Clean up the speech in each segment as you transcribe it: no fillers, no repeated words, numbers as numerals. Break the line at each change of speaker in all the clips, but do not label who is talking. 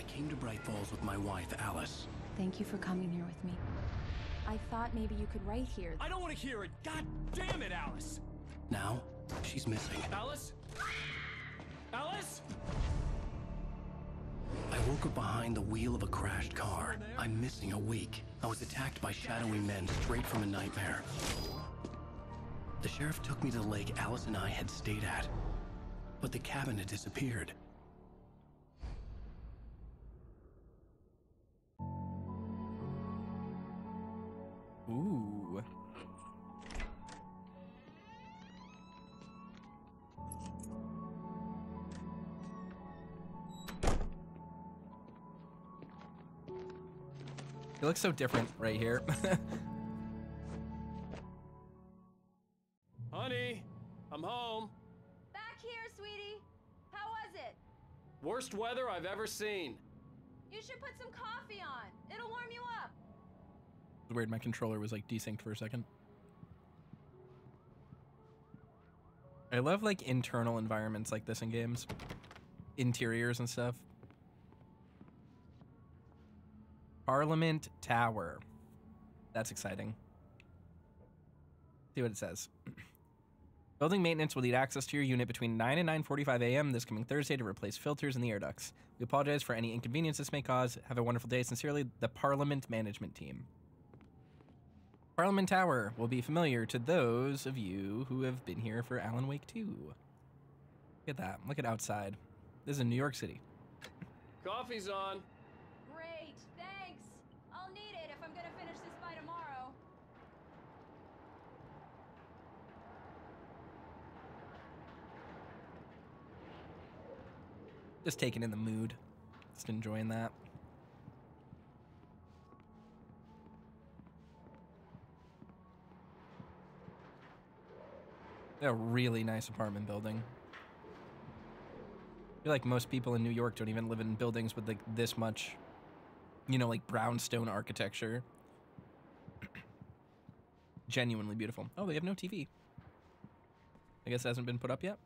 came to Bright Falls with my wife, Alice.
Thank you for coming here with me. I thought maybe you could write here.
I don't want to hear it! God damn it, Alice!
Now, she's missing.
Alice? Alice?
I woke up behind the wheel of a crashed car. I'm missing a week. I was attacked by shadowy men straight from a nightmare. The sheriff took me to the lake Alice and I had stayed at, but the cabin had disappeared.
Ooh. It looks so different right here.
Honey, I'm home.
Back here, sweetie. How was it?
Worst weather I've ever seen.
You should put some coffee on. It'll warm you up.
It's weird, my controller was like desynced for a second. I love like internal environments like this in games. Interiors and stuff. Parliament Tower. That's exciting. See what it says. Building maintenance will need access to your unit between 9 and 9:45 a.m. this coming Thursday to replace filters in the air ducts. We apologize for any inconvenience this may cause. Have a wonderful day. Sincerely, the Parliament Management Team. Parliament Tower will be familiar to those of you who have been here for Alan Wake 2. Look at that. Look at outside. This is in New York City.
Coffee's on.
Great, thanks. I'll need it if I'm gonna finish this by tomorrow.
Just taking in the mood. Just enjoying that. A really nice apartment building. I feel like most people in New York don't even live in buildings with like this much, you know, like brownstone architecture. Genuinely beautiful. Oh, they have no TV. I guess it hasn't been put up yet.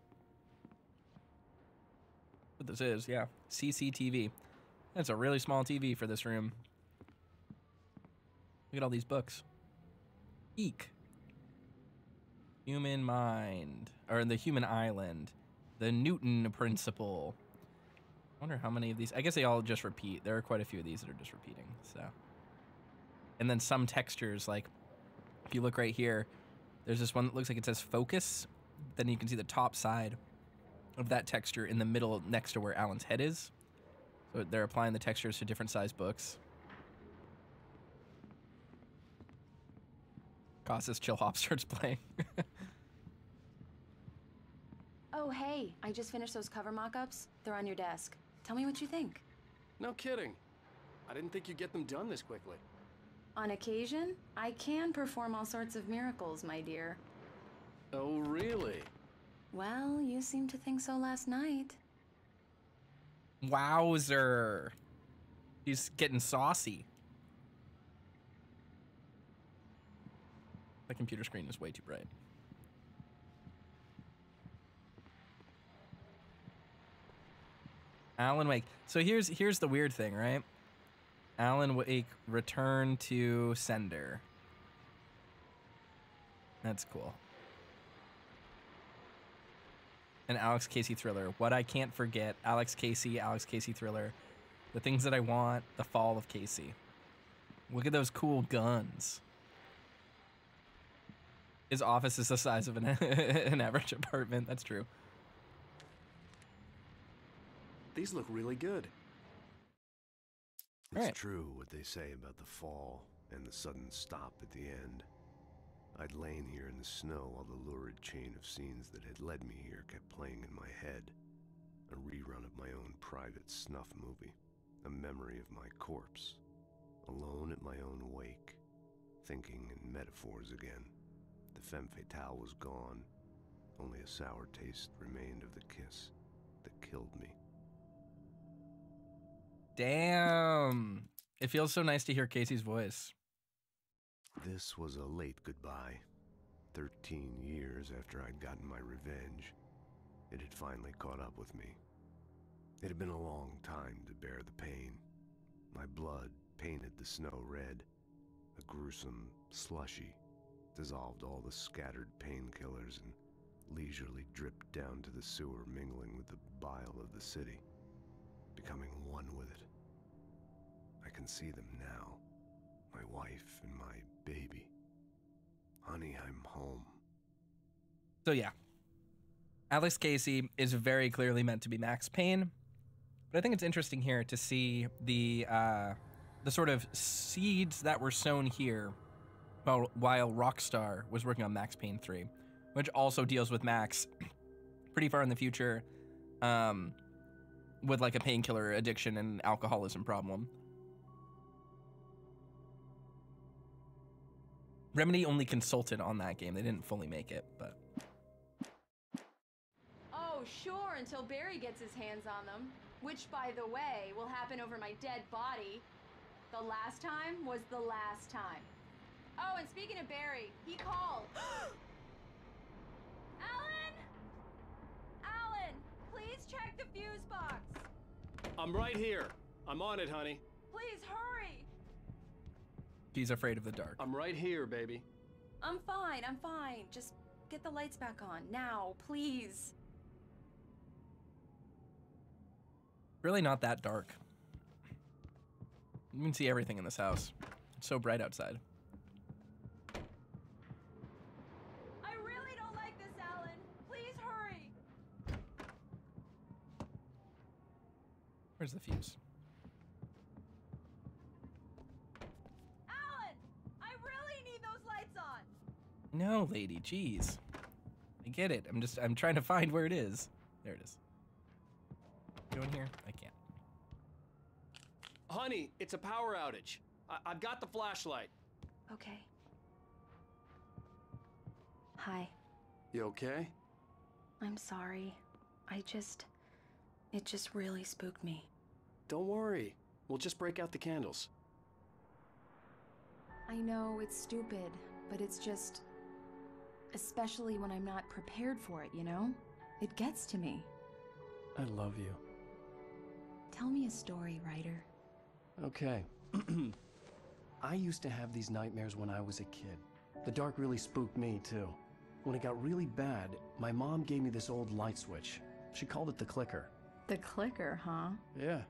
What this is, yeah. CCTV. That's a really small TV for this room. Look at all these books. Eek. Human Mind, or the Human Island, the Newton Principle. I wonder how many of these, I guess they all just repeat. There are quite a few of these that are just repeating, so. And then some textures, like, if you look right here, there's this one that looks like it says focus. Then you can see the top side of that texture in the middle next to where Alan's head is. So they're applying the textures to different size books. Costas Chill Hop starts playing.
Oh, hey, I just finished those cover mock-ups. They're on your desk. Tell me what you think.
No kidding. I didn't think you'd get them done this quickly.
On occasion, I can perform all sorts of miracles, my dear.
Oh, really?
Well, you seemed to think so last night.
Wowzer. He's getting saucy. The computer screen is way too bright. Alan Wake. So here's the weird thing, right? Alan Wake return to sender. That's cool. An Alex Casey thriller. What I can't forget. Alex Casey thriller. The things that I want. The fall of Casey. Look at those cool guns. His office is the size of an average apartment. That's true.
These look really good.
It's
Right.
true what they say about the fall and the sudden stop at the end. I'd lain here in the snow while the lurid chain of scenes that had led me here kept playing in my head. A rerun of my own private snuff movie. A memory of my corpse. Alone at my own wake. Thinking in metaphors again. The femme fatale was gone. Only a sour taste remained of the kiss that killed me.
Damn. It feels so nice to hear Casey's voice.
This was a late goodbye. 13 years after I'd gotten my revenge, it had finally caught up with me. It had been a long time to bear the pain. My blood painted the snow red. A gruesome slushy dissolved all the scattered painkillers and leisurely dripped down to the sewer, mingling with the bile of the city, becoming one with it. I can see them now, my wife and my baby. Honey, I'm home.
So yeah, Alex Casey is very clearly meant to be Max Payne, but I think it's interesting here to see the sort of seeds that were sown here while Rockstar was working on Max Payne 3, which also deals with Max pretty far in the future, with like a painkiller addiction and alcoholism problem. Remedy only consulted on that game. They didn't fully make it, but...
Oh, sure, until Barry gets his hands on them. Which, by the way, will happen over my dead body. The last time was the last time. Oh, and speaking of Barry, he called. Alan! Alan, please check the fuse box.
I'm right here. I'm on it, honey.
Please hurry.
She's afraid of the dark.
I'm right here, baby.
I'm fine, I'm fine. Just get the lights back on. Now, please.
Really not that dark. You can see everything in this house. It's so bright outside.
I really don't like this, Alan. Please hurry.
Where's the fuse?
Alan, I really need those lights on.
No, lady, jeez. I get it. I'm trying to find where it is. There it is. Go in here? I can't.
Honey, it's a power outage. I've got the flashlight.
Okay. Hi.
You okay?
I'm sorry. It just really spooked me.
Don't worry. We'll just break out the candles.
I know it's stupid, but it's just... Especially when I'm not prepared for it, you know? It gets to me.
I love you.
Tell me a story, writer.
Okay. I used to have these nightmares when I was a kid. The dark really spooked me, too. When it got really bad, my mom gave me this old light switch. She called it the clicker.
The clicker, huh?
Yeah.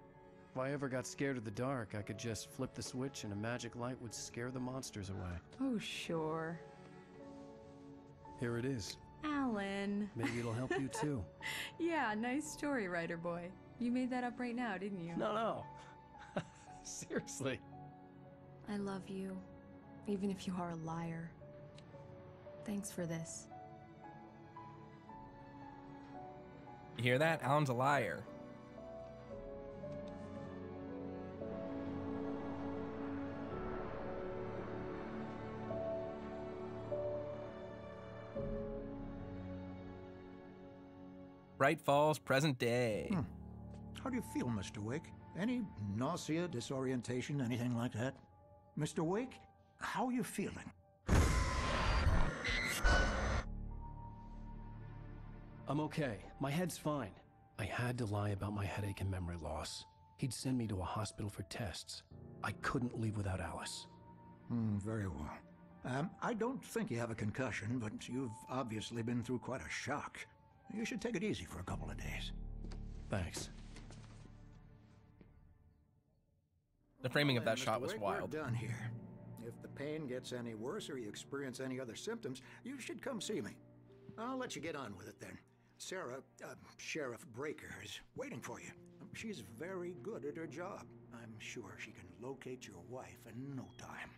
If I ever got scared of the dark, I could just flip the switch and a magic light would scare the monsters away.
Oh, sure.
Here it is.
Alan.
Maybe it'll help you, too.
Yeah, nice story, writer boy. You made that up right now, didn't you?
No. Seriously.
I love you, even if you are a liar. Thanks for this.
You hear that? Alan's a liar. Bright Falls, present day.
How do you feel, Mr. Wake? Any nausea, disorientation, anything like that? Mr. Wake, how are you feeling?
I'm okay. My head's fine. I had to lie about my headache and memory loss. He'd send me to a hospital for tests. I couldn't leave without Alice.
Very well. I don't think you have a concussion, but you've obviously been through quite a shock. You should take it easy for a couple of days.
Thanks.
The framing of that
Mr.
shot was
Wake,
wild.
We're done here. If the pain gets any worse or you experience any other symptoms, you should come see me. I'll let you get on with it then. Sarah, Sheriff Breaker, is waiting for you. She's very good at her job. I'm sure she can locate your wife in no time.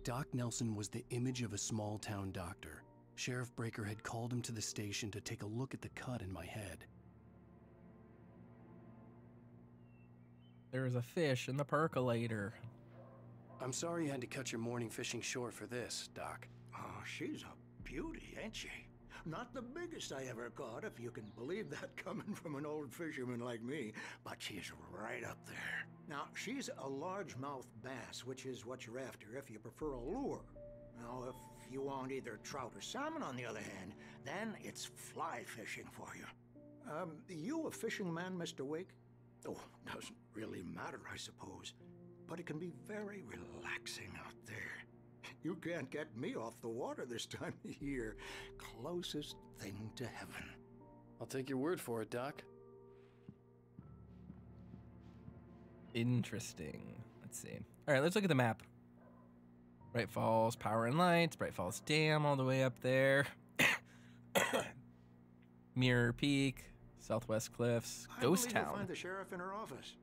Doc Nelson was the image of a small-town doctor. Sheriff Breaker had called him to the station to take a look at the cut in my head.
There was a fish in the percolator.
I'm sorry you had to cut your morning fishing short for this, Doc.
Oh, she's a beauty, ain't she? Not the biggest I ever caught, if you can believe that coming from an old fisherman like me, but she's right up there. Now, she's a largemouth bass, which is what you're after if you prefer a lure. Now, if you want either trout or salmon, on the other hand, then it's fly fishing for you. You a fishing man, Mr. Wake? Oh, doesn't really matter, I suppose. But it can be very relaxing out there. You can't get me off the water this time of year. Closest thing to heaven.
I'll take your word for it, Doc.
Interesting. Let's see. All right, let's look at the map. Bright Falls Power and Lights, Bright Falls Dam all the way up there. Mirror Peak, Southwest Cliffs, Ghost
I believe
Town.
you'll find the sheriff in her office.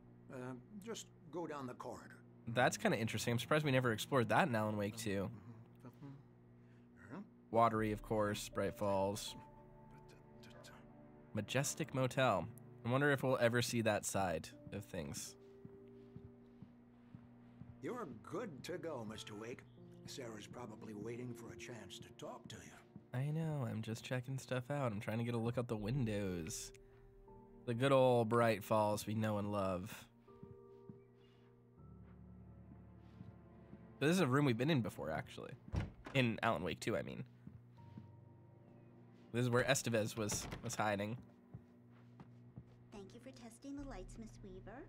Just go down the corridor.
That's kind of interesting. I'm surprised we never explored that in Alan Wake 2. Watery, of course, Bright Falls. Majestic Motel. I wonder if we'll ever see that side of things.
You're good to go, Mr. Wake. Sarah's probably waiting for a chance to talk to you.
I know, I'm just checking stuff out. I'm trying to get a look out the windows. The good old Bright Falls we know and love. But this is a room we've been in before, actually. In Alan Wake 2, I mean. This is where Estevez was hiding.
Thank you for testing the lights, Miss Weaver.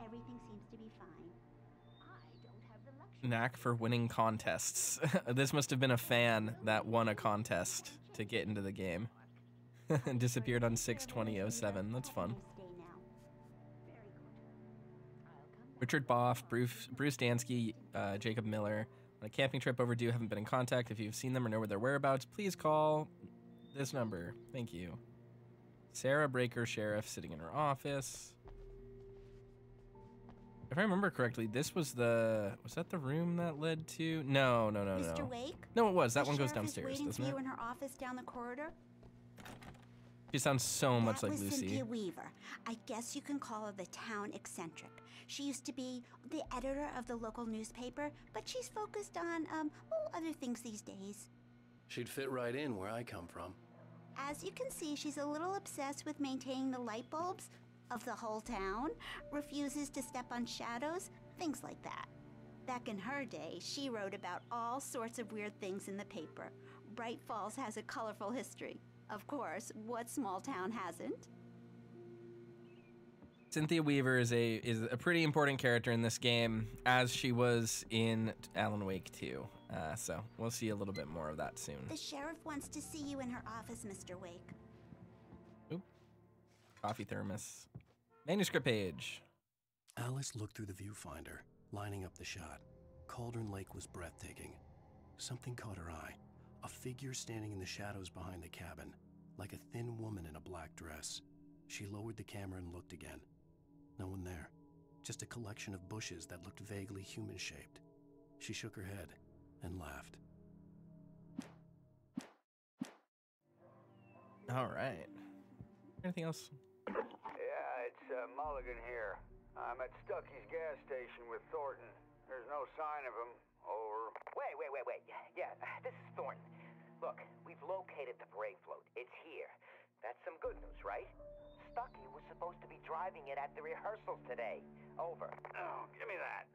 Everything seems to be fine. I don't have the luxury.
Knack for winning contests. This must have been a fan that won a contest to get into the game. And disappeared on 6/20/07. That's fun. Richard Boff, Bruce Dansky, Jacob Miller. On a camping trip overdue, haven't been in contact. If you've seen them or know where their whereabouts, please call this number. Thank you. Sarah Breaker, sheriff, sitting in her office. If I remember correctly, this was that the room that led to? No.
Mr. Wake?
No, it was. That
The
one goes
sheriff is
downstairs,
waiting
doesn't
for
it?
you in her office down the corridor.
She sounds so much
That
like
was
Lucy.
Cynthia Weaver. I guess you can call her the town eccentric. She used to be the editor of the local newspaper, but she's focused on other things these days.
She'd fit right in where I come from.
As you can see, she's a little obsessed with maintaining the light bulbs of the whole town, refuses to step on shadows, things like that. Back in her day, she wrote about all sorts of weird things in the paper. Bright Falls has a colorful history. Of course, what small town hasn't?
Cynthia Weaver is a pretty important character in this game, as she was in Alan Wake 2. So we'll see a little bit more of that soon.
The sheriff wants to see you in her office, Mr. Wake.
Oop. Coffee thermos. Manuscript page.
Alice looked through the viewfinder, lining up the shot. Cauldron Lake was breathtaking. Something caught her eye. A figure standing in the shadows behind the cabin, like a thin woman in a black dress. She lowered the camera and looked again. No one there. Just a collection of bushes that looked vaguely human-shaped. She shook her head and laughed.
All right. Anything else?
Yeah, it's Mulligan here. I'm at Stucky's gas station with Thornton. There's no sign of him. Over.
Wait. Yeah, this is Thornton. Look, we've located the brake float. It's here. That's some good news, right? Stucky was supposed to be driving it at the rehearsals today. Over.
Oh, give me that.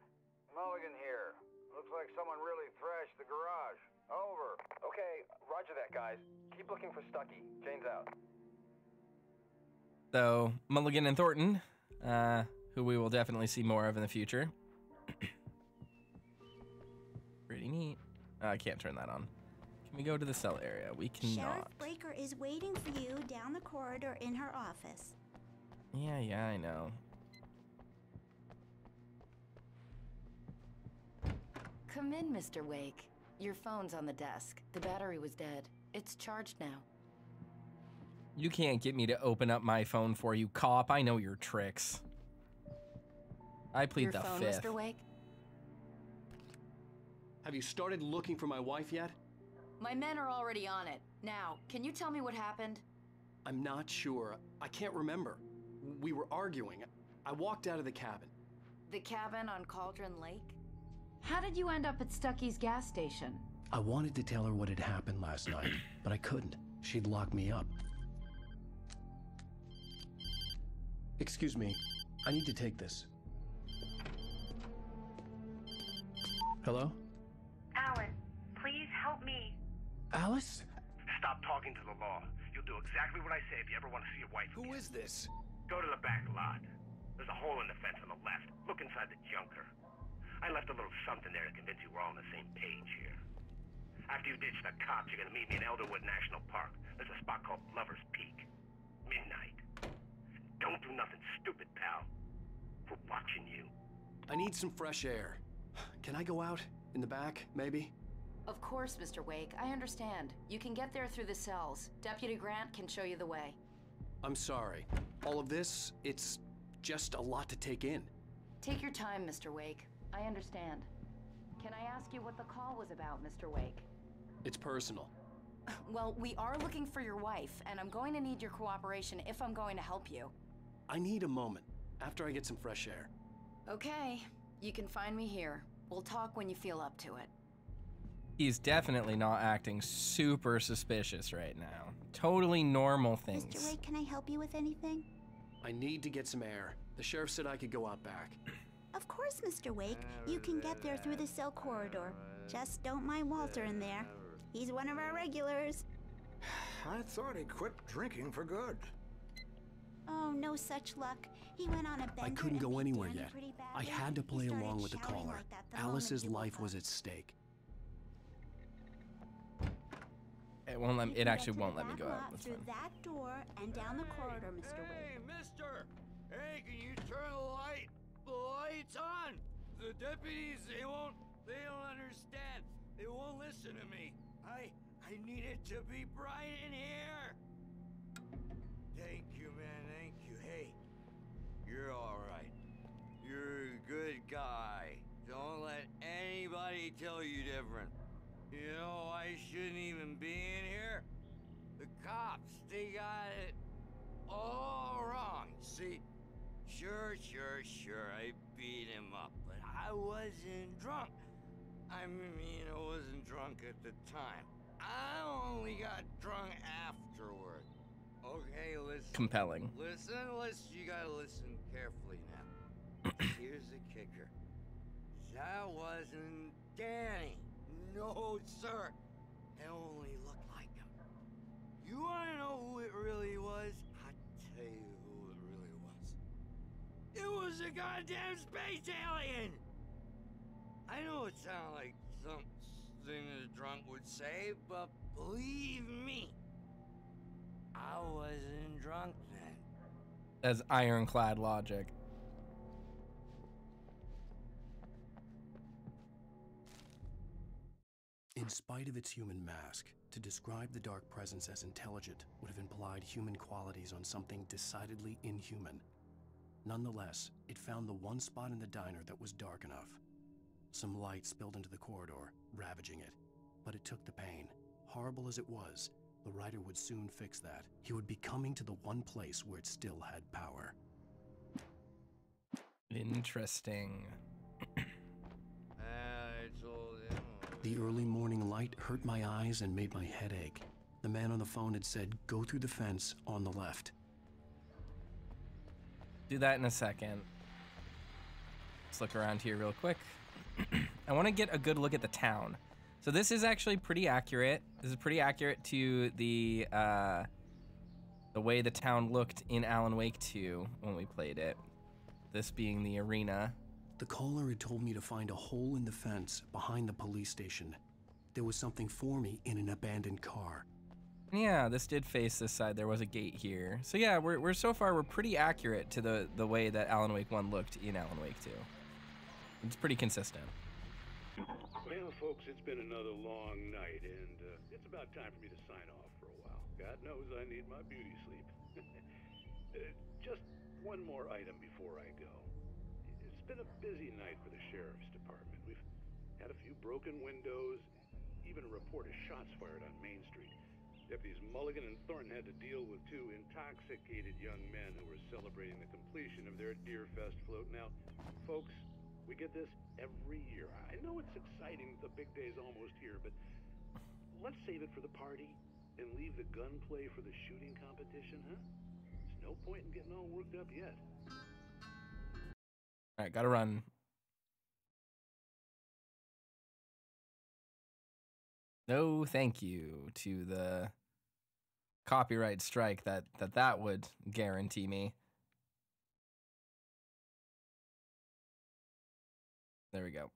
Mulligan here. Looks like someone really thrashed the garage. Over.
Okay, roger that, guys. Keep looking for Stucky. Jane's out.
So, Mulligan and Thornton, who we will definitely see more of in the future. Pretty neat. I can't turn that on. Can we go to the cell area? We cannot.
Sheriff Breaker is waiting for you down the corridor in her office.
Yeah, I know.
Come in, Mr. Wake. Your phone's on the desk. The battery was dead. It's charged now.
You can't get me to open up my phone for you, cop. I know your tricks. I plead
Your
the
phone,
fifth.
Mr. Wake?
Have you started looking for my wife yet?
My men are already on it. Now, can you tell me what happened?
I'm not sure. I can't remember. We were arguing. I walked out of the cabin.
The cabin on Cauldron Lake?
How did you end up at Stucky's gas station?
I wanted to tell her what had happened last night, but I couldn't. She'd lock me up. Excuse me. I need to take this. Hello?
Alan, please help me.
Alice?
Stop talking to the law. You'll do exactly what I say if you ever want to see your wife again.
Who is this?
Go to the back lot. There's a hole in the fence on the left. Look inside the junker. I left a little something there to convince you we're all on the same page here. After you ditch the cops, you're gonna meet me in Elderwood National Park. There's a spot called Lover's Peak. Midnight. Don't do nothing stupid, pal. We're watching you.
I need some fresh air. Can I go out? In the back, maybe?
Of course, Mr. Wake. I understand. You can get there through the cells. Deputy Grant can show you the way.
I'm sorry. All of this, it's just a lot to take in.
Take your time, Mr. Wake. I understand. Can I ask you what the call was about, Mr. Wake?
It's personal.
Well, we are looking for your wife, and I'm going to need your cooperation if I'm going to help you.
I need a moment, after I get some fresh air.
Okay. You can find me here. We'll talk when you feel up to it.
He's definitely not acting super suspicious right now. Totally normal things.
Mr. Wake, can I help you with anything?
I need to get some air. The sheriff said I could go out back.
Of course, Mr. Wake. You can get there through the cell corridor. Just don't mind Walter in there. He's one of our regulars.
I thought he quit drinking for good.
Oh, no such luck. He went on a bender.
I couldn't
and
go
beat
anywhere
Danny
yet.
pretty
I
badly.
had to
He
play
started
along with the
shouting
caller.
like that the moment
Alice's
you
life
woke
was
up.
at stake.
It won't let me,
You
it
can
actually
get to
won't
the
let me
back
go out.
lot
That's
through
fine.
that door and down the corridor, Mr.
Hey,
Wake.
mister! Hey, can you turn the light? The light's on! The deputies, they don't understand. They won't listen to me. I need it to be bright in here. Thank you, man, thank you. Hey, you're alright. You're a good guy. Don't let anybody tell you different. You know, I shouldn't even be in here. The cops, they got it all wrong. See, sure, I beat him up, but I wasn't drunk. I mean, I wasn't drunk at the time. I only got drunk afterward. Okay, listen.
Compelling.
Listen, you gotta listen carefully now. Here's the kicker. That wasn't Danny. No, sir. It only looked like him. You wanna know who it really was? I'll tell you who it really was. It was a goddamn space alien! I know it sounds like something a drunk would say, but believe me, I wasn't drunk then.
That's ironclad logic.
In spite of its human mask, to describe the dark presence as intelligent would have implied human qualities on something decidedly inhuman. Nonetheless, it found the one spot in the diner that was dark enough. Some light spilled into the corridor, ravaging it. But it took the pain. Horrible as it was, the writer would soon fix that. He would be coming to the one place where it still had power.
Interesting.
I told him.
The early morning light hurt my eyes and made my head ache. The man on the phone had said, "Go through the fence on the left."
Do that in a second. Let's look around here real quick. I want to get a good look at the town. So this is actually pretty accurate. This is pretty accurate to the way the town looked in Alan Wake 2 when we played it. This being the arena.
The caller had told me to find a hole in the fence behind the police station. There was something for me in an abandoned car.
Yeah, this did face this side. There was a gate here. So yeah, we're so far we're pretty accurate to the way that Alan Wake 1 looked in Alan Wake 2. It's pretty consistent.
Well, folks, it's been another long night, and it's about time for me to sign off for a while. God knows I need my beauty sleep. Just one more item before I go. It's been a busy night for the sheriff's department. We've had a few broken windows, even a report of shots fired on Main Street. Deputies Mulligan and Thornton had to deal with two intoxicated young men who were celebrating the completion of their Deerfest float. Now, folks, we get this every year. I know it's exciting that the big day's almost here, but let's save it for the party and leave the gunplay for the shooting competition, huh? There's no point in getting all worked up yet.
All right, gotta run. No, thank you to the copyright strike that would guarantee me. There we go.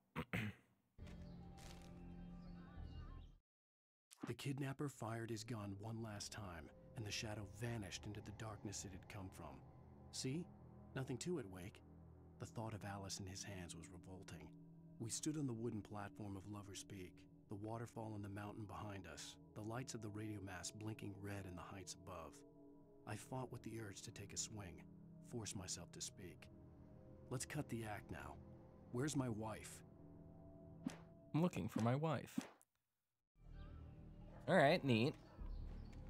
The kidnapper fired his gun one last time, and the shadow vanished into the darkness it had come from. See? Nothing to it, Wake. The thought of Alice in his hands was revolting. We stood on the wooden platform of Lover's Peak, the waterfall on the mountain behind us, the lights of the radio mast blinking red in the heights above. I fought with the urge to take a swing, force myself to speak. Let's cut the act now. Where's my wife?
I'm looking for my wife. All right, neat.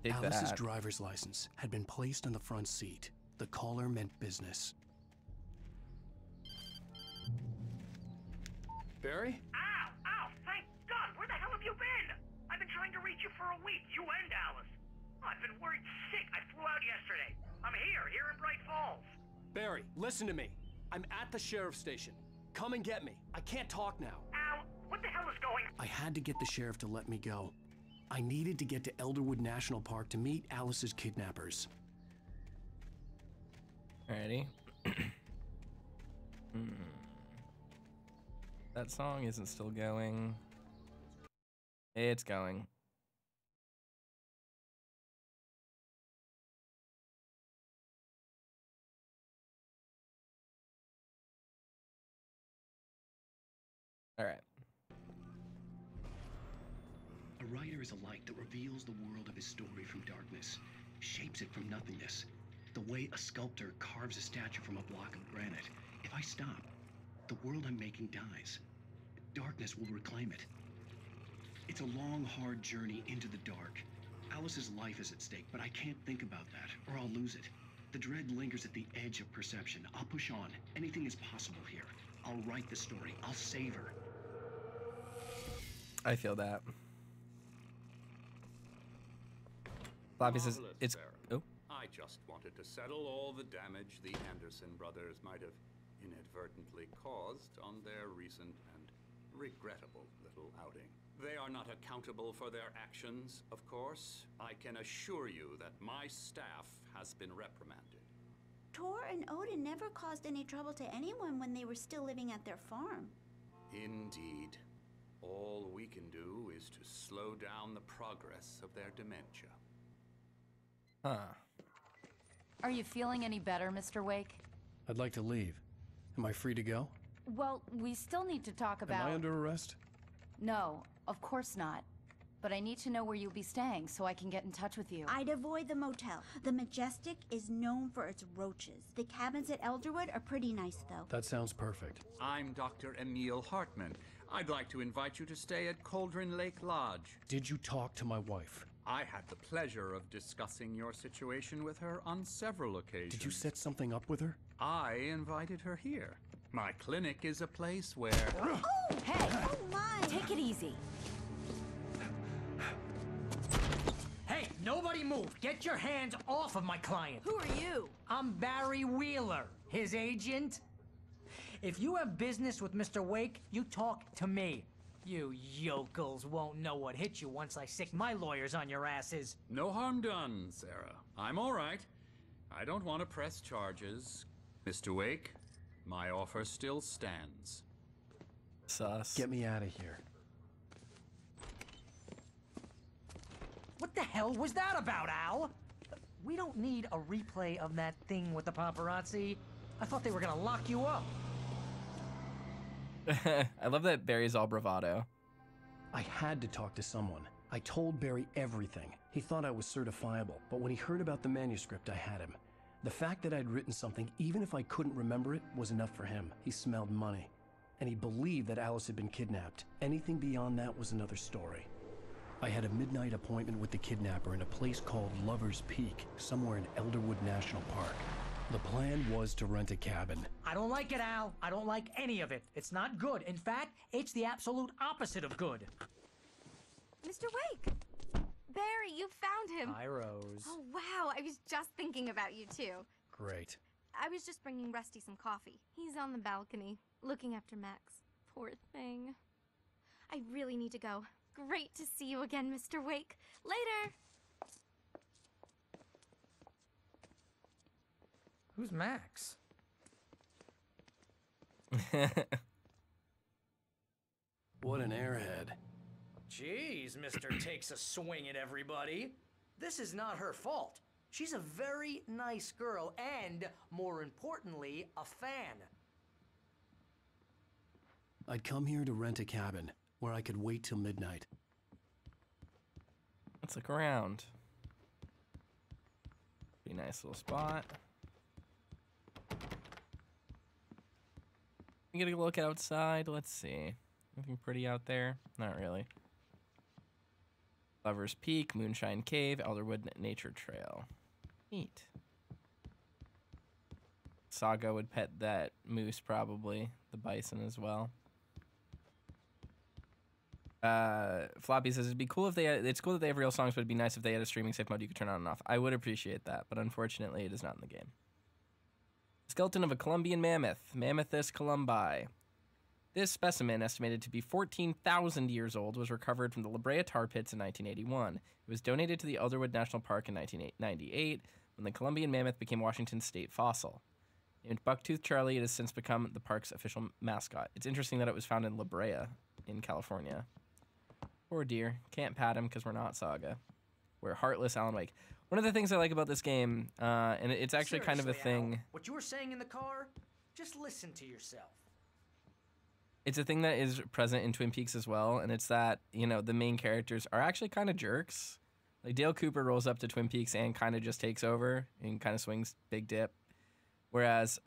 Take
Alice's
that.
driver's license had been placed on the front seat. The caller meant business. Barry?
Ow! Ow! Thank God! Where the hell have you been? I've been trying to reach you for a week, you and Alice. I've been worried sick. I flew out yesterday. I'm here in Bright Falls.
Barry, listen to me. I'm at the sheriff's station. Come and get me. I can't talk now.
Al, what the hell is going on?
I had to get the sheriff to let me go. I needed to get to Elderwood National Park to meet Alice's kidnappers.
Alrighty. That song isn't still going. It's going. All right.
A writer is a light that reveals the world of his story from darkness, shapes it from nothingness. The way a sculptor carves a statue from a block of granite. If I stop, the world I'm making dies. Darkness will reclaim it. It's a long, hard journey into the dark. Alice's life is at stake, but I can't think about that, or I'll lose it. The dread lingers at the edge of perception. I'll push on. Anything is possible here. I'll write the story. I'll save her.
I feel that. Floppy says it's.
Sarah.
Oh.
I just wanted to settle all the damage the Anderson brothers might have inadvertently caused on their recent and regrettable little outing. They are not accountable for their actions, of course. I can assure you that my staff has been reprimanded.
Tor and Odin never caused any trouble to anyone when they were still living at their farm.
Indeed. All we can do is to slow down the progress of their dementia.
Huh.
Are you feeling any better, Mr. Wake?
I'd like to leave. Am I free to go?
Well, we still need to talk about...
Am I under arrest?
No, of course not. But I need to know where you'll be staying so I can get in touch with you.
I'd avoid the motel. The Majestic is known for its roaches. The cabins at Elderwood are pretty nice, though.
That sounds perfect.
I'm Dr. Emil Hartman. I'd like to invite you to stay at Cauldron Lake Lodge.
Did you talk to my wife?
I had the pleasure of discussing your situation with her on several occasions.
Did you set something up with her?
I invited her here. My clinic is a place where...
Oh!
Hey!
Oh, my!
Take it easy.
Hey, nobody move! Get your hands off of my client!
Who are you?
I'm Barry Wheeler, his agent. If you have business with Mr. Wake, you talk to me. You yokels won't know what hit you once I sick my lawyers on your asses.
No harm done, Sarah. I'm all right. I don't want to press charges. Mr. Wake, my offer still stands.
Sus.
Get me out of here.
What the hell was that about, Al? We don't need a replay of that thing with the paparazzi. I thought they were gonna lock you up.
I love that Barry's all bravado.
I had to talk to someone. I told Barry everything. He thought I was certifiable, but when he heard about the manuscript, I had him. The fact that I'd written something, even if I couldn't remember it, was enough for him. He smelled money. And he believed that Alice had been kidnapped. Anything beyond that was another story. I had a midnight appointment with the kidnapper in a place called Lover's Peak, somewhere in Elderwood National Park. The plan was to rent a cabin.
I don't like it, Al. I don't like any of it. It's not good. In fact, it's the absolute opposite of good.
Mr. Wake! Barry, you found him!
Hi, Rose.
Oh, wow. I was just thinking about you, too.
Great.
I was just bringing Rusty some coffee. He's on the balcony, looking after Max. Poor thing. I really need to go. Great to see you again, Mr. Wake. Later!
Who's Max?
an airhead.
Jeez, Mr. Takes a swing at everybody. This is not her fault. She's a very nice girl and, more importantly, a fan.
I'd come here to rent a cabin where I could wait till midnight.
Let's look around. Be a nice little spot. We get a look outside. Let's see. Anything pretty out there? Not really. Lover's Peak, Moonshine Cave, Elderwood Nature Trail. Neat. Saga would pet that moose probably. The bison as well. Floppy says it'd be cool if they had, it's cool that they have real songs, but it'd be nice if they had a streaming safe mode you could turn on and off. I would appreciate that, but unfortunately it is not in the game. Skeleton of a Columbian mammoth, Mammothus columbi. This specimen, estimated to be 14,000 years old, was recovered from the La Brea tar pits in 1981. It was donated to the Elderwood National Park in 1998 when the Columbian mammoth became Washington's state fossil. Named Bucktooth Charlie, it has since become the park's official mascot. It's interesting that it was found in La Brea in California. Poor dear. Can't pat him because we're not Saga. We're heartless Alan Wake. One of the things I like about this game, and it's actually kind of a thing...
Al, what you were saying in the car, just listen to yourself.
It's a thing that is present in Twin Peaks as well, and it's that, you know, the main characters are actually kind of jerks. Like, Dale Cooper rolls up to Twin Peaks and kind of just takes over and kind of swings big dip. Whereas,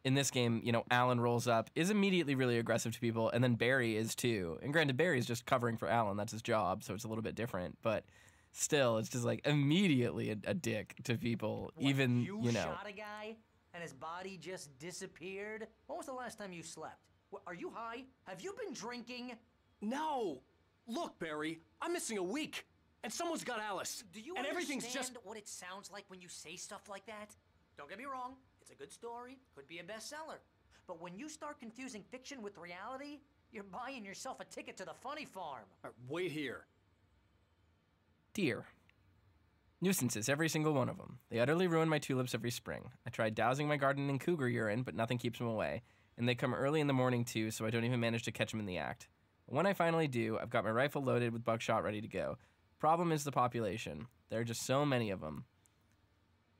in this game, you know, Alan rolls up, is immediately really aggressive to people, and then Barry is too. And granted, Barry is just covering for Alan. That's his job, so it's a little bit different. But still, it's just, like, immediately a dick to people,
What,
even,
you
know.
shot a guy and his body just disappeared? When was the last time you slept? Are you high? Have you been drinking?
No! Look, Barry, I'm missing a week, and someone's got Alice.
Do you
and everything's
understand
just...
what it sounds like when you say stuff like that? Don't get me wrong. It's a good story, could be a bestseller. But when you start confusing fiction with reality, you're buying yourself a ticket to the funny farm.
Wait here.
Deer. Nuisances, every single one of them. They utterly ruin my tulips every spring. I tried dousing my garden in cougar urine, but nothing keeps them away. And they come early in the morning too, so I don't even manage to catch them in the act. But when I finally do, I've got my rifle loaded with buckshot ready to go. Problem is the population. There are just so many of them.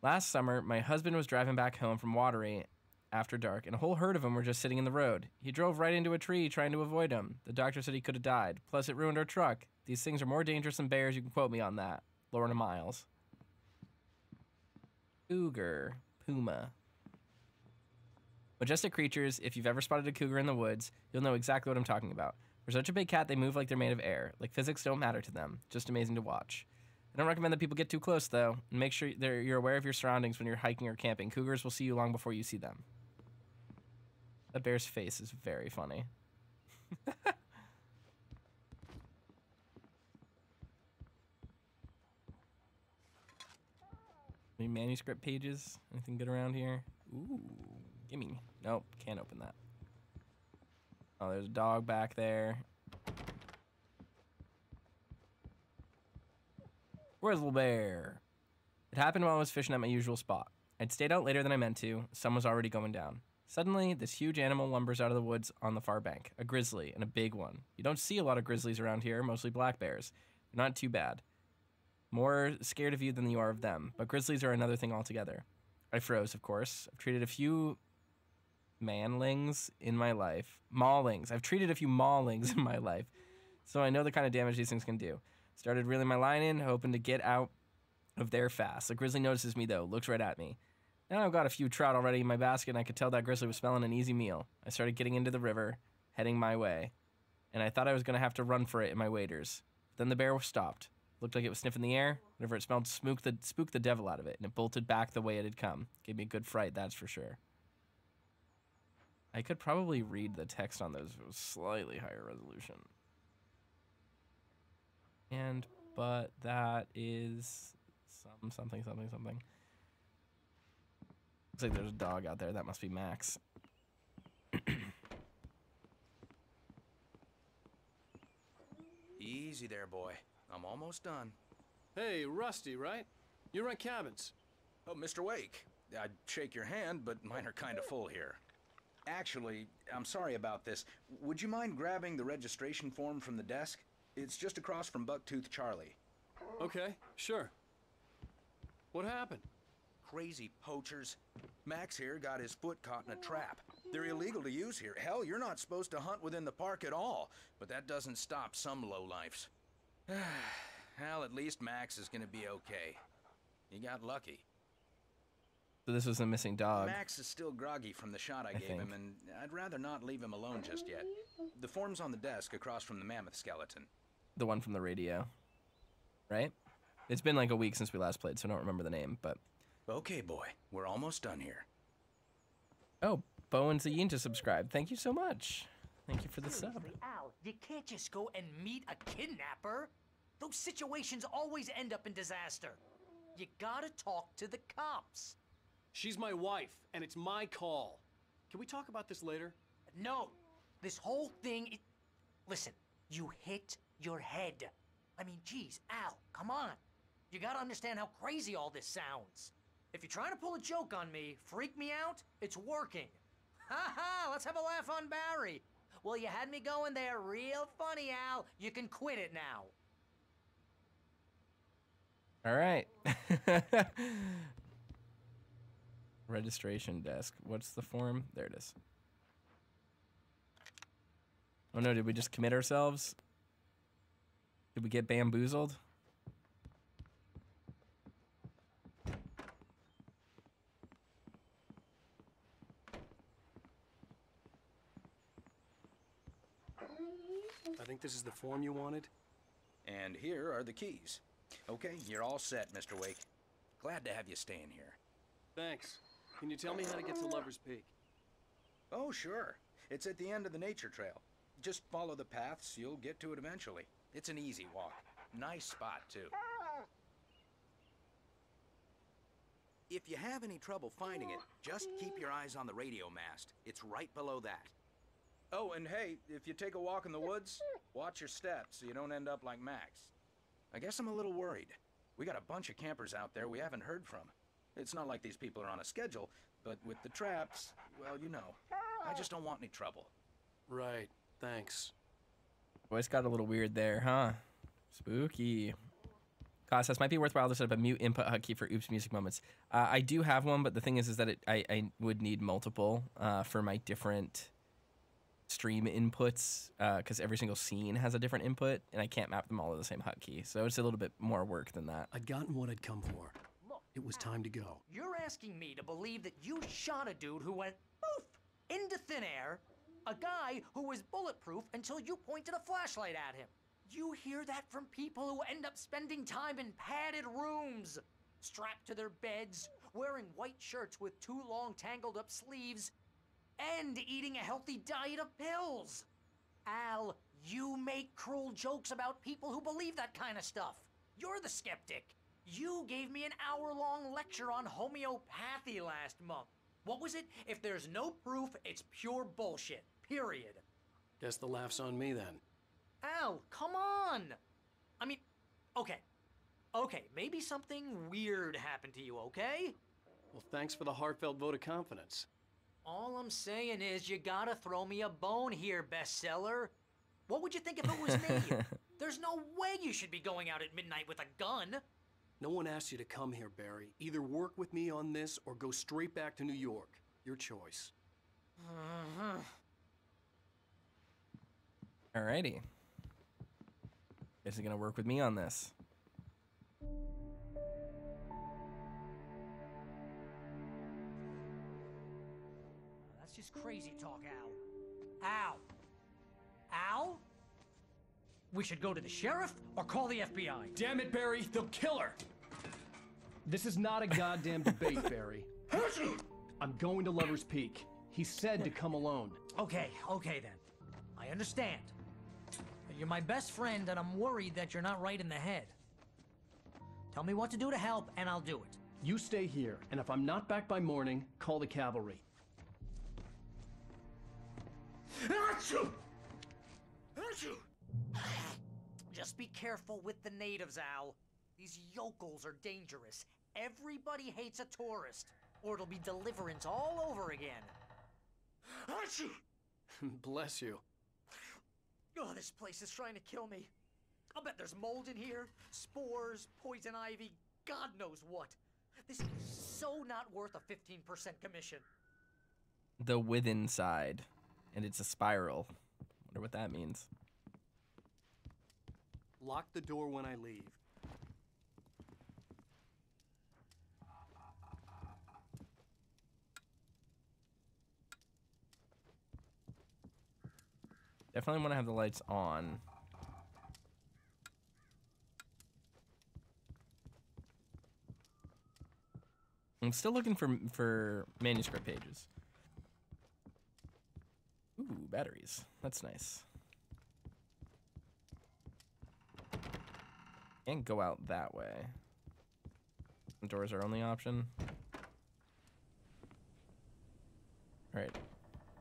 Last summer, my husband was driving back home from Watery after dark, and a whole herd of them were just sitting in the road. He drove right into a tree trying to avoid them. The doctor said he could have died. Plus, it ruined our truck. These things are more dangerous than bears. You can quote me on that. Lorna Miles. Cougar. Puma. Majestic creatures. If you've ever spotted a cougar in the woods, you'll know exactly what I'm talking about. For such a big cat, they move like they're made of air. Like physics don't matter to them. Just amazing to watch. I don't recommend that people get too close, though. And make sure you're aware of your surroundings when you're hiking or camping. Cougars will see you long before you see them. That bear's face is very funny. Any manuscript pages? Anything good around here? Ooh, gimme. Nope, can't open that. Oh, there's a dog back there. Grizzle bear. It happened while I was fishing at my usual spot. I'd stayed out later than I meant to. Sun was already going down. Suddenly, this huge animal lumbers out of the woods on the far bank. A grizzly, and a big one. You don't see a lot of grizzlies around here, mostly black bears. They're not too bad. More scared of you than you are of them, but grizzlies are another thing altogether. I froze, of course. I've treated a few manlings in my life. Maulings. I've treated a few maulings in my life, so I know the kind of damage these things can do. Started reeling my line in, hoping to get out of there fast. The grizzly notices me, though, looks right at me. Now I've got a few trout already in my basket, and I could tell that grizzly was smelling an easy meal. I started getting into the river, heading my way, and I thought I was going to have to run for it in my waders. Then the bear stopped. Looked like it was sniffing the air. Whatever it smelled spooked the devil out of it, and it bolted back the way it had come. Gave me a good fright, that's for sure. I could probably read the text on those if it was slightly higher resolution. But that is something. Looks like there's a dog out there. That must be Max.
Easy there, boy. I'm almost done.
Hey, Rusty, right? You rent cabins.
Oh, Mr. Wake. I'd shake your hand, but mine are kind of full here. Actually, I'm sorry about this. Would you mind grabbing the registration form from the desk? It's just across from Bucktooth Charlie.
Okay, sure. What happened?
Crazy poachers. Max here got his foot caught in a trap. They're illegal to use here. Hell, you're not supposed to hunt within the park at all. But that doesn't stop some lowlifes. Hell, at least Max is gonna be okay. He got lucky.
So this was the missing dog.
Max is still groggy from the shot I gave him, and I'd rather not leave him alone just yet. The form's on the desk across from the mammoth skeleton.
The one from the radio, right? It's been like a week since we last played, so I don't remember the name, but...
Okay, boy. We're almost done here.
Oh, Bowen Zayin to subscribe. Thank you so much. Thank you for the sub.
Al, you can't just go and meet a kidnapper. Those situations always end up in disaster. You gotta talk to the cops.
She's my wife, and it's my call. Can we talk about this later?
No. This whole thing... Listen, you hit your head. I mean, geez, Al, come on. You gotta understand how crazy all this sounds. If you're trying to pull a joke on me, freak me out, it's working. Ha ha, let's have a laugh on Barry. Well, you had me going there real funny, Al. You can quit it now.
All right. Registration desk. What's the form? There it is. Oh no, did we just commit ourselves? Did we get bamboozled?
I think this is the form you wanted.
And here are the keys. Okay, you're all set, Mr. Wake. Glad to have you staying here.
Thanks. Can you tell me how to get to Lover's Peak?
Oh, sure. It's at the end of the nature trail. Just follow the paths, you'll get to it eventually. It's an easy walk. Nice spot, too. If you have any trouble finding it, just keep your eyes on the radio mast. It's right below that. Oh, and hey, if you take a walk in the woods, watch your steps so you don't end up like Max. I guess I'm a little worried. We got a bunch of campers out there we haven't heard from. It's not like these people are on a schedule, but with the traps, well, you know. I just don't want any trouble.
Right, thanks.
Voice got a little weird there, huh? Spooky. Cost says, might be worthwhile to set up a mute input hotkey for Oops Music Moments. I do have one, but the thing is that I would need multiple for my different stream inputs, because every single scene has a different input, and I can't map them all to the same hotkey, so it's a little bit more work than that.
I'd gotten what I'd come for. It was time to go.
You're asking me to believe that you shot a dude who went poof into thin air, a guy who was bulletproof until you pointed a flashlight at him. You hear that from people who end up spending time in padded rooms, strapped to their beds, wearing white shirts with too long tangled up sleeves, and eating a healthy diet of pills. Al, you make cruel jokes about people who believe that kind of stuff. You're the skeptic. You gave me an hour-long lecture on homeopathy last month. What was it? If there's no proof, it's pure bullshit. Period.
Guess the laugh's on me then.
Al, come on! I mean, okay, maybe something weird happened to you, okay?
Well, thanks for the heartfelt vote of confidence.
All I'm saying is you gotta throw me a bone here, bestseller. What would you think if it was me? There's no way you should be going out at midnight with a gun.
No one asked you to come here, Barry. Either work with me on this or go straight back to New York. Your choice.
Alrighty. Guess you're gonna work with me on this.
That's just crazy talk, Al. Al? We should go to the sheriff or call the FBI.
Damn it, Barry, they'll kill her! This is not a goddamn debate, Barry. I'm going to Lover's Peak. He said to come alone.
Okay then. I understand. But you're my best friend and I'm worried that you're not right in the head. Tell me what to do to help and I'll do it.
You stay here, and if I'm not back by morning, call the cavalry.
Achoo! Just be careful with the natives, Al. These yokels are dangerous. Everybody hates a tourist, or it'll be Deliverance all over again. Achoo!
Bless you.
Oh, this place is trying to kill me. I'll bet there's mold in here, spores, poison ivy, God knows what. This is so not worth a 15% commission.
The within side, and it's a spiral. Wonder what that means.
Lock the door when I leave.
Definitely want to have the lights on. I'm still looking for manuscript pages. Ooh, batteries. That's nice. Can't go out that way. The doors are only option. Alright.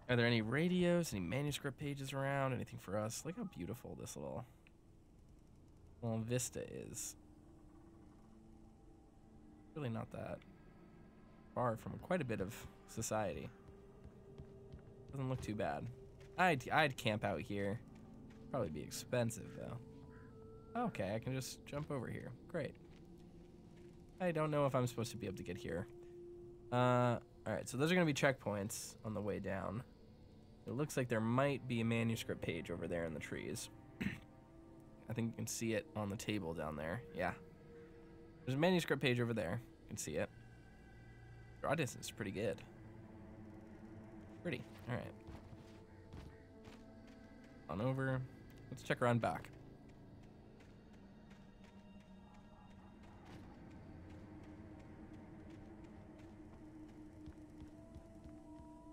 Are there any radios, any manuscript pages around? Anything for us? Look how beautiful this little vista is. Really not that far from quite a bit of society. Doesn't look too bad. I'd camp out here. Probably be expensive though. Okay, I can just jump over here. Great. I don't know if I'm supposed to be able to get here. Alright, so those are gonna be checkpoints on the way down. It looks like there might be a manuscript page over there in the trees. I think you can see it on the table down there. Yeah. There's a manuscript page over there. You can see it. Draw distance is pretty good. Pretty. Alright. On over. Let's check around back.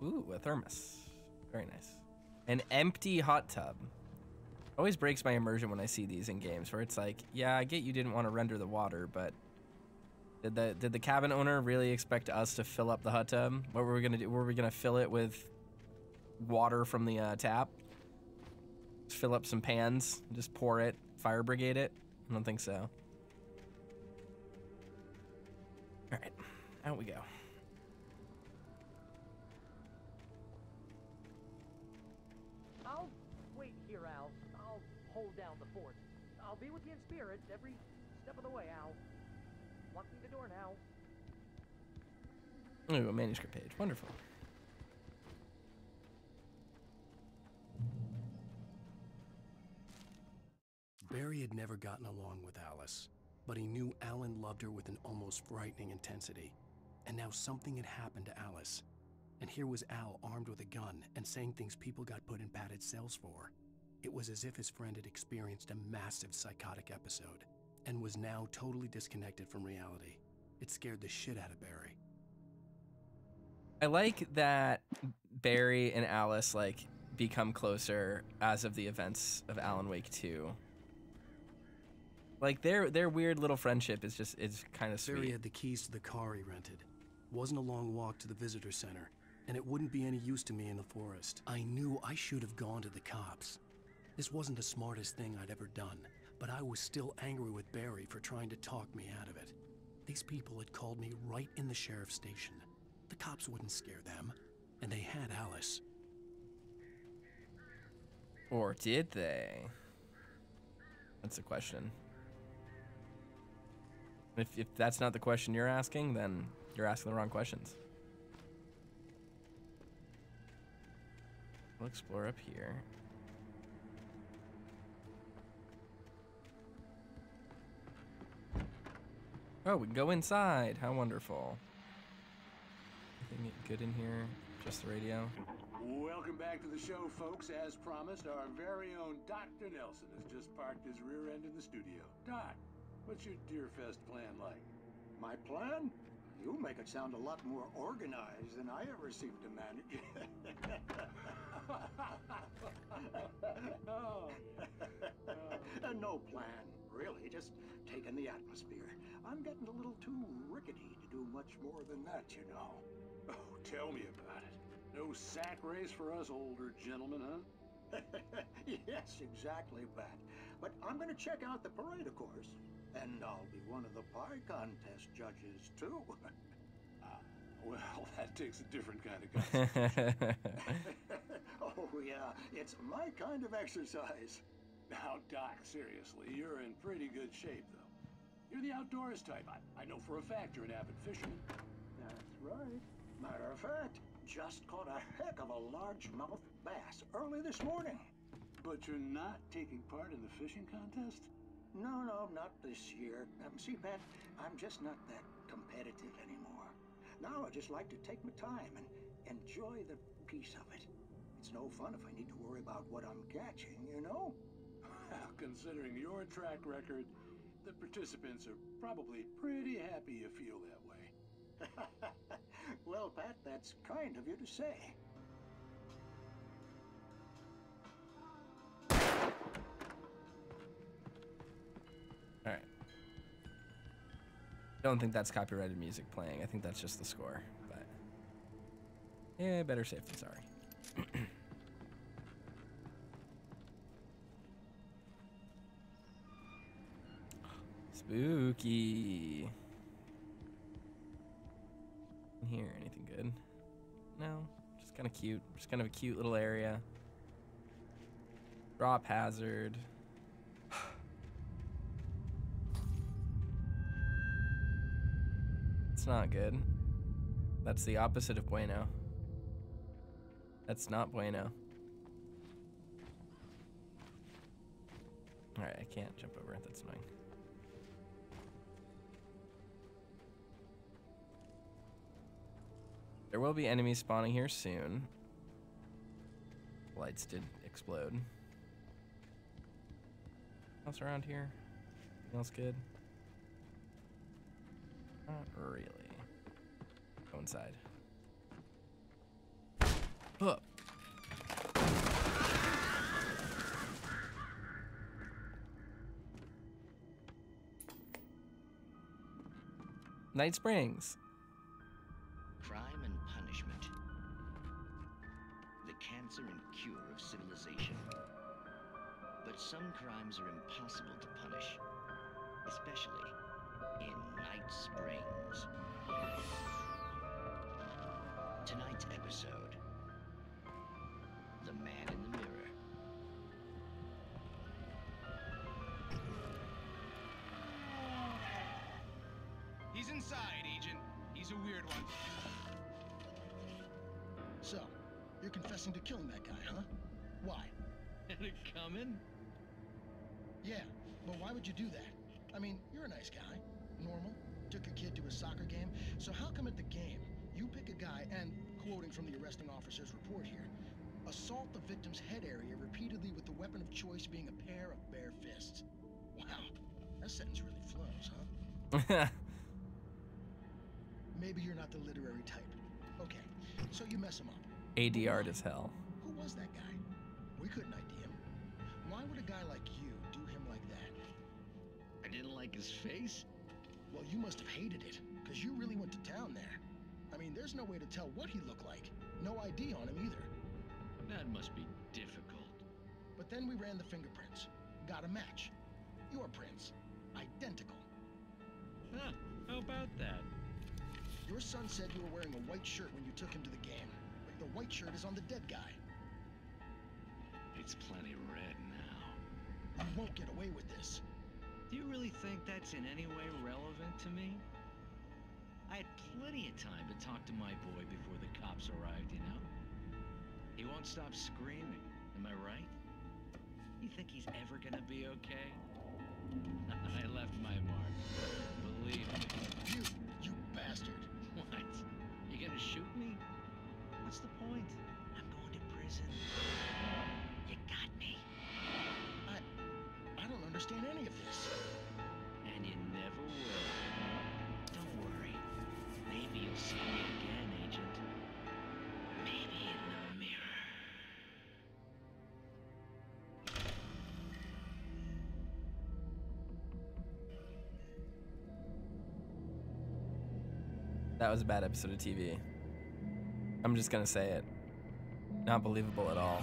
Ooh, a thermos. Very nice. An empty hot tub. Always breaks my immersion when I see these in games where it's like, yeah, I get you didn't want to render the water, but did the cabin owner really expect us to fill up the hot tub? What were we gonna do? Were we gonna fill it with water from the tap? Just fill up some pans, just pour it, fire brigade it? I don't think so. All right, out we go.
I'll wait here, Al. I'll hold down the fort. I'll be with you in spirit every step of the way, Al. Locking the door now.
Ooh, a manuscript page. Wonderful.
Barry had never gotten along with Alice, but he knew Alan loved her with an almost frightening intensity. And now something had happened to Alice. And here was Al armed with a gun and saying things people got put in padded cells for. It was as if his friend had experienced a massive psychotic episode and was now totally disconnected from reality. It scared the shit out of Barry.
I like that Barry and Alice become closer as of the events of Alan Wake 2. Like their weird little friendship is kind of sweet.
Barry had the keys to the car he rented. Wasn't a long walk to the visitor center, and it wouldn't be any use to me in the forest. I knew I should have gone to the cops. This wasn't the smartest thing I'd ever done, but I was still angry with Barry for trying to talk me out of it. These people had called me right in the sheriff's station. The cops wouldn't scare them, and they had Alice.
Or did they? That's the question. If that's not the question you're asking, then you're asking the wrong questions. We'll explore up here. Oh, we can go inside. How wonderful. Anything good in here? Just the radio?
Welcome back to the show, folks. As promised, our very own Dr. Nelson has just parked his rear end in the studio. Doc, what's your Deerfest plan like?
My plan? You make it sound a lot more organized than I ever seem to manage. No plan, really. Just taking the atmosphere. I'm getting a little too rickety to do much more than that, you know.
Oh, tell me about it. No sack race for us older gentlemen, huh?
Yes, exactly that. But I'm going to check out the parade, of course. And I'll be one of the pie contest judges, too.
Well, that takes a different kind of concentration.
Oh, yeah, it's my kind of exercise.
Now, Doc, seriously, you're in pretty good shape, though. You're the outdoors type. I know for a fact you're an avid fisherman.
That's right. Matter of fact, just caught a heck of a largemouth bass early this morning.
But you're not taking part in the fishing contest?
No, not this year. See, Matt, I'm just not that competitive anymore. Now I just like to take my time and enjoy the peace of it. It's no fun if I need to worry about what I'm catching, you know?
Well, considering your track record, the participants are probably pretty happy you feel that way.
Well, Pat, that's kind of you to say.
All right. Don't think that's copyrighted music playing. I think that's just the score. But yeah, better safe than sorry. Spooky. In here, anything good? No, just kind of cute. Just kind of a cute little area. Drop hazard. It's not good. That's the opposite of bueno. That's not bueno. Alright, I can't jump over it. That's annoying. There will be enemies spawning here soon. Lights did explode. Else around here? Anything else good? Not really. Go inside. Up. Night Springs.
Crime and punishment. The cancer and cure of civilization. But some crimes are impossible to punish, especially in Night Springs. Tonight's episode, The Man in the Mirror.
He's inside, Agent. He's a weird one.
So, you're confessing to killing that guy, huh? Why?
Had it coming?
Yeah, but why would you do that? I mean, you're a nice guy. Normal. Took your kid to a soccer game. So how come at the game, you pick a guy and, quoting from the arresting officer's report here, assault the victim's head area repeatedly with the weapon of choice being a pair of bare fists? Wow, that sentence really flows, huh? Maybe you're not the literary type. Okay, so you mess him up.
ADR as hell.
Who was that guy? We couldn't ID him. Why would a guy like you do him like that?
I didn't like his face?
Well, you must have hated it, because you really went to town there. I mean, there's no way to tell what he looked like. No ID on him either.
That must be difficult.
But then we ran the fingerprints. Got a match. Your prints. Identical.
Huh, how about that?
Your son said you were wearing a white shirt when you took him to the game. But the white shirt is on the dead guy.
It's plenty red now.
You won't get away with this.
Do you really think that's in any way relevant to me? I had plenty of time to talk to my boy before the cops arrived, you know? He won't stop screaming, am I right? You think he's ever gonna be okay? I left my mark. Believe me.
You bastard.
What? You gonna shoot me? What's the point? I'm going to prison. You got me.
I don't understand any of this.
And you never will. Don't worry. Maybe you'll see me again, Agent. Maybe in the mirror.
That was a bad episode of TV. I'm just gonna say it. Not believable at all.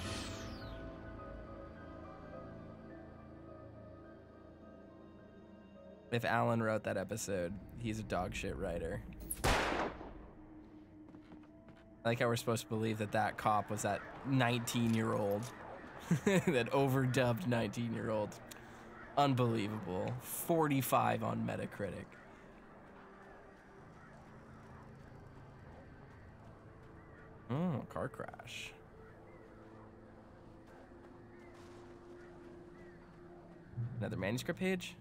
If Alan wrote that episode, he's a dog shit writer. like how we're supposed to believe that that cop was that 19-year-old, that overdubbed 19-year-old. Unbelievable. 45 on Metacritic. Oh, car crash. Another manuscript page?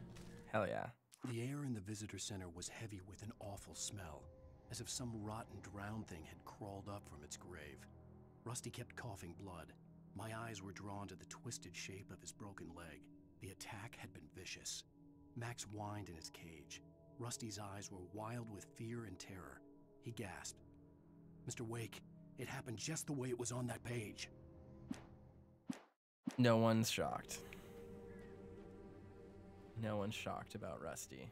Hell yeah.
The air in the visitor center was heavy with an awful smell, as if some rotten drowned thing had crawled up from its grave. Rusty kept coughing blood. My eyes were drawn to the twisted shape of his broken leg. The attack had been vicious. Max whined in his cage. Rusty's eyes were wild with fear and terror. He gasped. Mr. Wake, it happened just the way it was on that page.
No one's shocked. No one's shocked about Rusty.